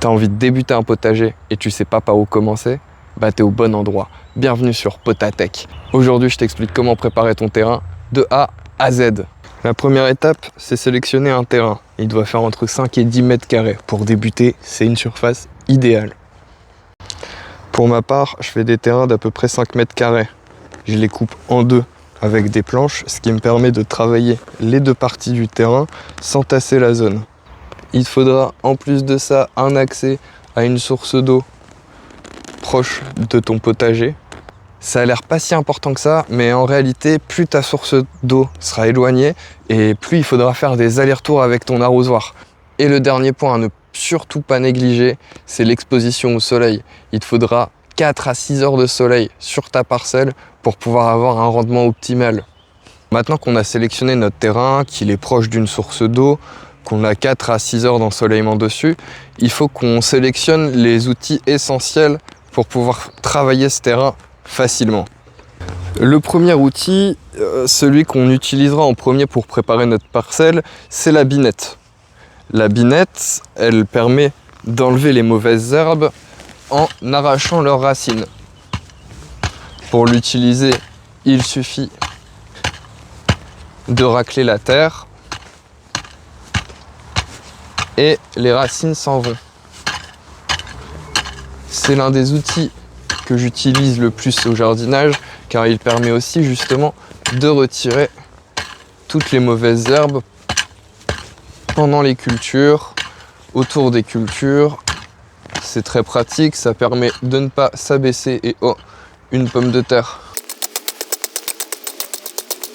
tu as envie de débuter un potager et tu sais pas par où commencer, bah tu es au bon endroit. Bienvenue sur Potatech. Aujourd'hui, je t'explique comment préparer ton terrain de A à Z. La première étape, c'est sélectionner un terrain. Il doit faire entre 5 et 10 mètres carrés. Pour débuter, c'est une surface idéale. Pour ma part, je fais des terrains d'à peu près 5 mètres carrés. Je les coupe en deux avec des planches, ce qui me permet de travailler les deux parties du terrain sans tasser la zone. Il te faudra en plus de ça un accès à une source d'eau proche de ton potager. Ça a l'air pas si important que ça, mais en réalité, plus ta source d'eau sera éloignée et plus il faudra faire des allers-retours avec ton arrosoir. Et le dernier point à ne surtout pas négliger, c'est l'exposition au soleil. Il te faudra 4 à 6 heures de soleil sur ta parcelle pour pouvoir avoir un rendement optimal. Maintenant qu'on a sélectionné notre terrain, qu'il est proche d'une source d'eau, qu'on a 4 à 6 heures d'ensoleillement dessus, il faut qu'on sélectionne les outils essentiels pour pouvoir travailler ce terrain facilement. Le premier outil, celui qu'on utilisera en premier pour préparer notre parcelle, c'est la binette. La binette, elle permet d'enlever les mauvaises herbes en arrachant leurs racines. Pour l'utiliser, il suffit de racler la terre et les racines s'en vont. C'est l'un des outils que j'utilise le plus au jardinage car il permet aussi justement de retirer toutes les mauvaises herbes pendant les cultures, autour des cultures. C'est très pratique, ça permet de ne pas s'abaisser et une pomme de terre.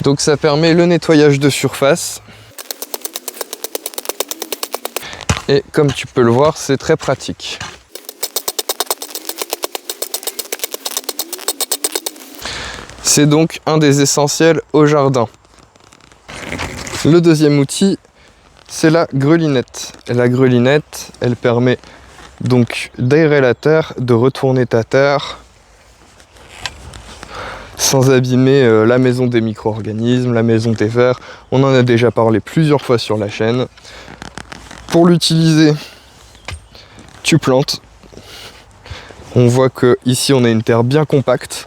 Donc ça permet le nettoyage de surface. Et comme tu peux le voir, c'est très pratique. C'est donc un des essentiels au jardin. Le deuxième outil, c'est la grelinette. Et la grelinette, elle permet donc d'aérer la terre, de retourner ta terre sans abîmer la maison des micro-organismes, la maison des vers. On en a déjà parlé plusieurs fois sur la chaîne. Pour l'utiliser, tu plantes. On voit que ici on a une terre bien compacte.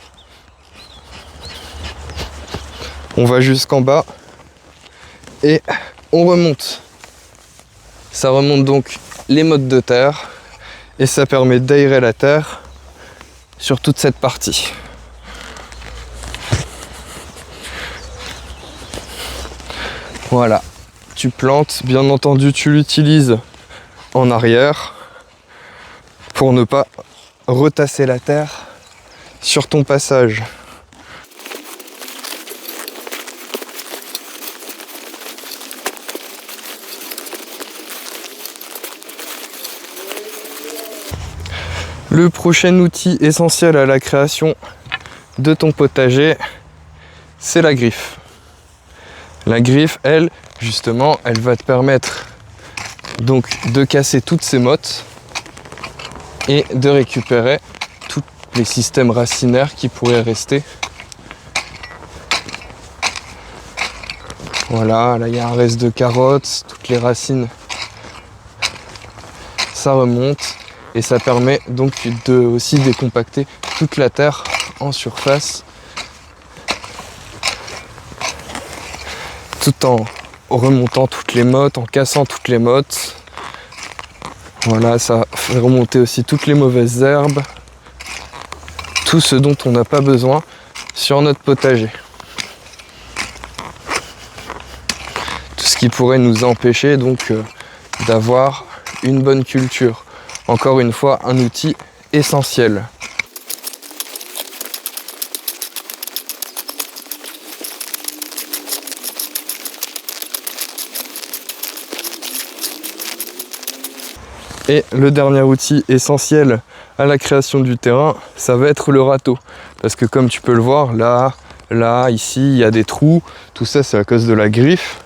On va jusqu'en bas et on remonte. Ça remonte donc les mottes de terre et ça permet d'aérer la terre sur toute cette partie. Voilà, tu plantes, bien entendu tu l'utilises en arrière pour ne pas retasser la terre sur ton passage. Le prochain outil essentiel à la création de ton potager, c'est la griffe. La griffe, elle, justement, elle va te permettre donc de casser toutes ces mottes et de récupérer tous les systèmes racinaires qui pourraient rester. Voilà, là il y a un reste de carottes, toutes les racines, ça remonte. Et ça permet donc de aussi décompacter toute la terre en surface, tout en remontant toutes les mottes, en cassant toutes les mottes. Voilà, ça fait remonter aussi toutes les mauvaises herbes, tout ce dont on n'a pas besoin sur notre potager. Tout ce qui pourrait nous empêcher donc d'avoir une bonne culture. Encore une fois, un outil essentiel. Et le dernier outil essentiel à la création du terrain, ça va être le râteau. Parce que comme tu peux le voir, là, ici, il y a des trous. Tout ça, c'est à cause de la griffe.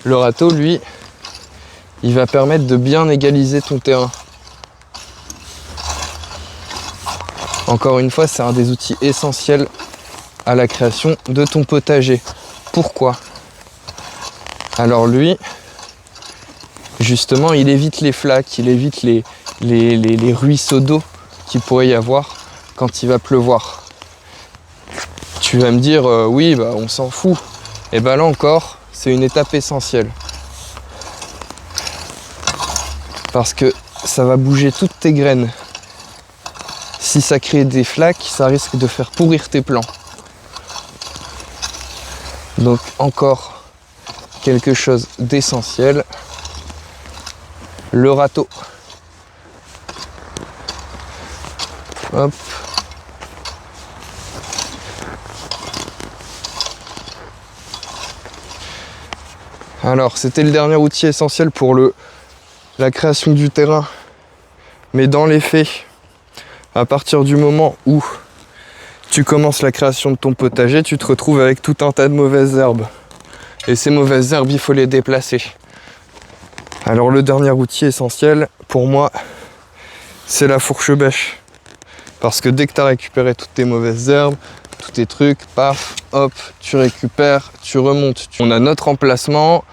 Le râteau, lui, il va permettre de bien égaliser ton terrain. Encore une fois, c'est un des outils essentiels à la création de ton potager. Pourquoi? Alors lui, justement, il évite les flaques, il évite les les ruisseaux d'eau qu'il pourrait y avoir quand il va pleuvoir. Tu vas me dire, oui, bah, on s'en fout. Et ben là encore, c'est une étape essentielle. Parce que ça va bouger toutes tes graines. Si ça crée des flaques, ça risque de faire pourrir tes plants. Donc encore quelque chose d'essentiel, le râteau. Hop. Alors, c'était le dernier outil essentiel pour la création du terrain. Mais dans les faits, à partir du moment où tu commences la création de ton potager, tu te retrouves avec tout un tas de mauvaises herbes. Et ces mauvaises herbes, il faut les déplacer. Alors le dernier outil essentiel, pour moi, c'est la fourche-bêche. Parce que dès que tu as récupéré toutes tes mauvaises herbes, tous tes trucs, paf, hop, tu récupères, tu remontes. On a notre emplacement,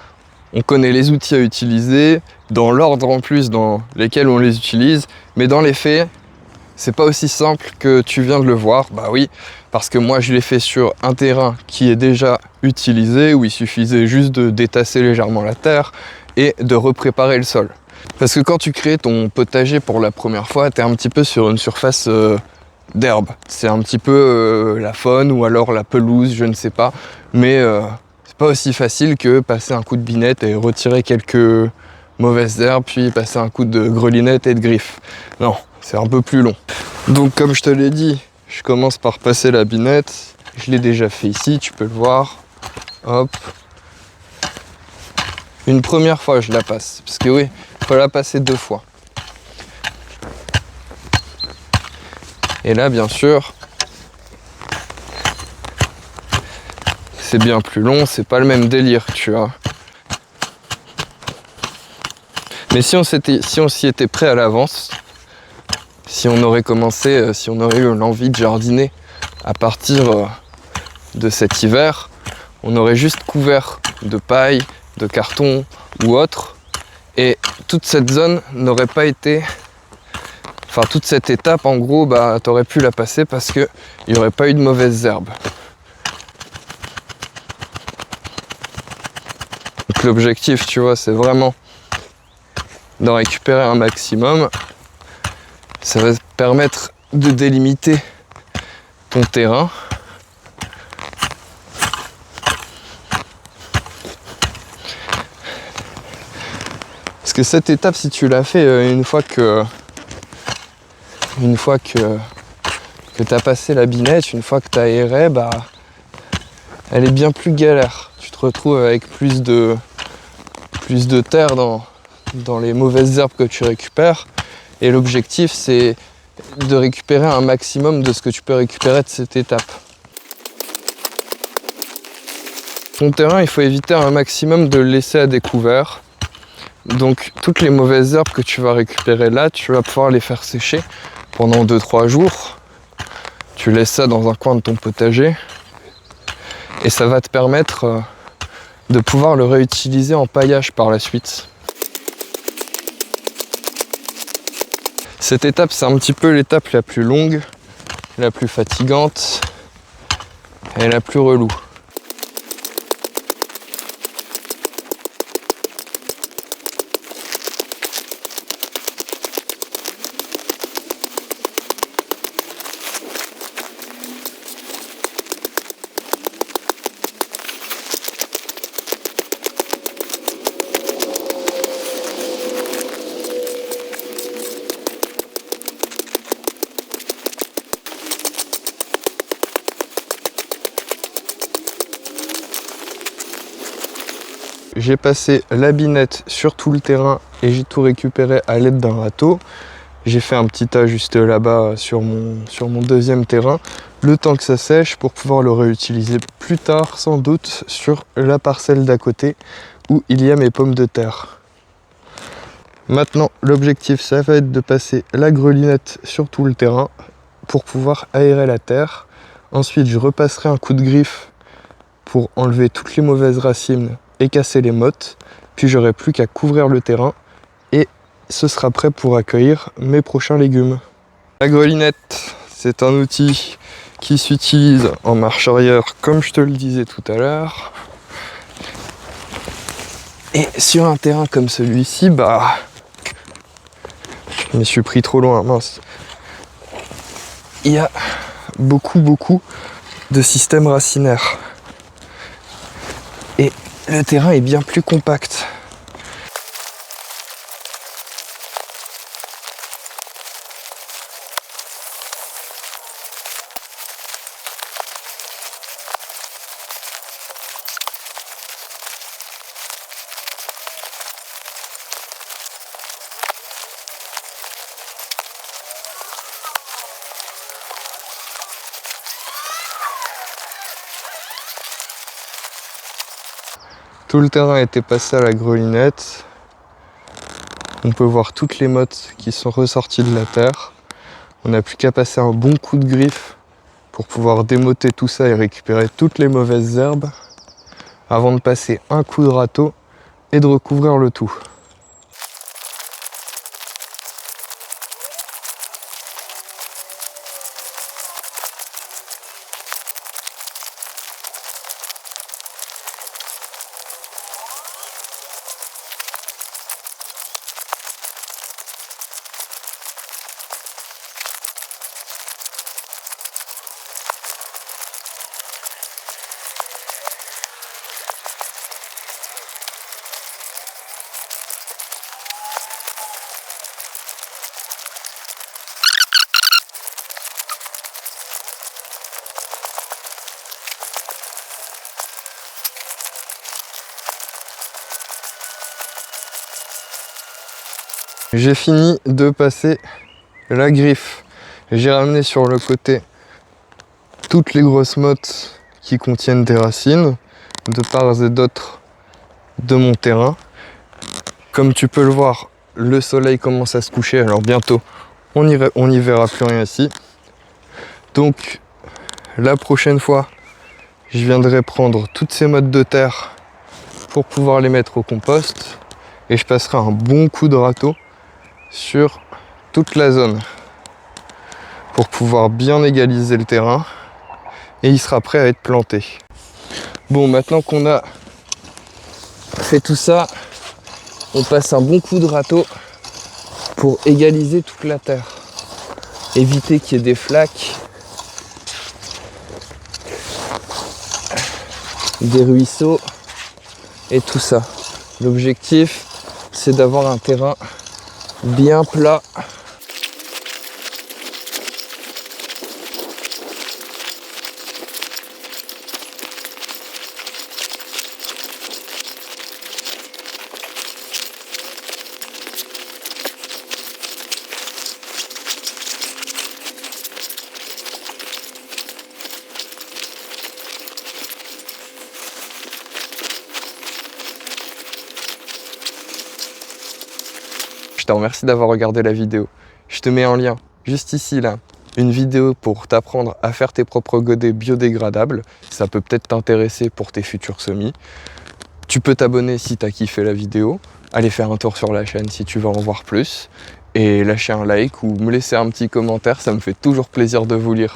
on connaît les outils à utiliser, dans l'ordre en plus dans lesquels on les utilise, mais dans les faits, c'est pas aussi simple que tu viens de le voir. Bah oui, parce que moi je l'ai fait sur un terrain qui est déjà utilisé, où il suffisait juste de détasser légèrement la terre et de repréparer le sol. Parce que quand tu crées ton potager pour la première fois, tu es un petit peu sur une surface d'herbe. C'est un petit peu la faune ou alors la pelouse, je ne sais pas. Mais c'est pas aussi facile que passer un coup de binette et retirer quelques mauvaises herbes, puis passer un coup de grelinette et de griffe. Non, c'est un peu plus long. Donc comme je te l'ai dit, je commence par passer la binette. Je l'ai déjà fait ici, tu peux le voir. Hop. Une première fois, je la passe. Parce que oui, il faut la passer 2 fois. Et là, bien sûr, c'est bien plus long, c'est pas le même délire, tu vois. Mais si on s'y était prêt à l'avance, si on aurait commencé, si on aurait eu l'envie de jardiner à partir de cet hiver, on aurait juste couvert de paille, de carton ou autre, et toute cette zone n'aurait pas été, enfin toute cette étape en gros, bah t'aurais pu la passer parce que il n'y aurait pas eu de mauvaises herbes. Donc l'objectif, tu vois, c'est vraiment d'en récupérer un maximum. Ça va te permettre de délimiter ton terrain. Parce que cette étape, si tu l'as fait une fois que tu as passé la binette, une fois que tu as aéré, bah, elle est bien plus galère. Tu te retrouves avec plus de terre dans les mauvaises herbes que tu récupères. Et l'objectif, c'est de récupérer un maximum de ce que tu peux récupérer de cette étape. Ton terrain, il faut éviter un maximum de le laisser à découvert. Donc toutes les mauvaises herbes que tu vas récupérer là, tu vas pouvoir les faire sécher pendant 2-3 jours. Tu laisses ça dans un coin de ton potager et ça va te permettre de pouvoir le réutiliser en paillage par la suite. Cette étape, c'est un petit peu l'étape la plus longue, la plus fatigante et la plus relou. J'ai passé la binette sur tout le terrain et j'ai tout récupéré à l'aide d'un râteau. J'ai fait un petit tas juste là-bas sur mon deuxième terrain, le temps que ça sèche pour pouvoir le réutiliser plus tard sans doute sur la parcelle d'à côté où il y a mes pommes de terre. Maintenant l'objectif ça va être de passer la grelinette sur tout le terrain pour pouvoir aérer la terre. Ensuite je repasserai un coup de griffe pour enlever toutes les mauvaises racines et casser les mottes, puis j'aurai plus qu'à couvrir le terrain et ce sera prêt pour accueillir mes prochains légumes. La grelinette, c'est un outil qui s'utilise en marche arrière, comme je te le disais tout à l'heure. Et sur un terrain comme celui-ci, bah, je me suis pris trop loin, mince. Il y a beaucoup de systèmes racinaires. Et le terrain est bien plus compact. Tout le terrain a été passé à la grelinette. On peut voir toutes les mottes qui sont ressorties de la terre. On n'a plus qu'à passer un bon coup de griffe pour pouvoir démotter tout ça et récupérer toutes les mauvaises herbes avant de passer un coup de râteau et de recouvrir le tout. J'ai fini de passer la griffe. J'ai ramené sur le côté toutes les grosses mottes qui contiennent des racines de part et d'autre de mon terrain. Comme tu peux le voir, le soleil commence à se coucher, alors bientôt on n'y verra plus rien ici. Donc la prochaine fois, je viendrai prendre toutes ces mottes de terre pour pouvoir les mettre au compost et je passerai un bon coup de râteau sur toute la zone pour pouvoir bien égaliser le terrain et il sera prêt à être planté. Bon, maintenant qu'on a fait tout ça, on passe un bon coup de râteau pour égaliser toute la terre, éviter qu'il y ait des flaques, des ruisseaux et tout ça. L'objectif, c'est d'avoir un terrain bien plat. Je te remercie d'avoir regardé la vidéo. Je te mets en lien juste ici là, une vidéo pour t'apprendre à faire tes propres godets biodégradables. Ça peut peut-être t'intéresser pour tes futurs semis. Tu peux t'abonner si tu as kiffé la vidéo, aller faire un tour sur la chaîne si tu veux en voir plus, et lâcher un like ou me laisser un petit commentaire, ça me fait toujours plaisir de vous lire.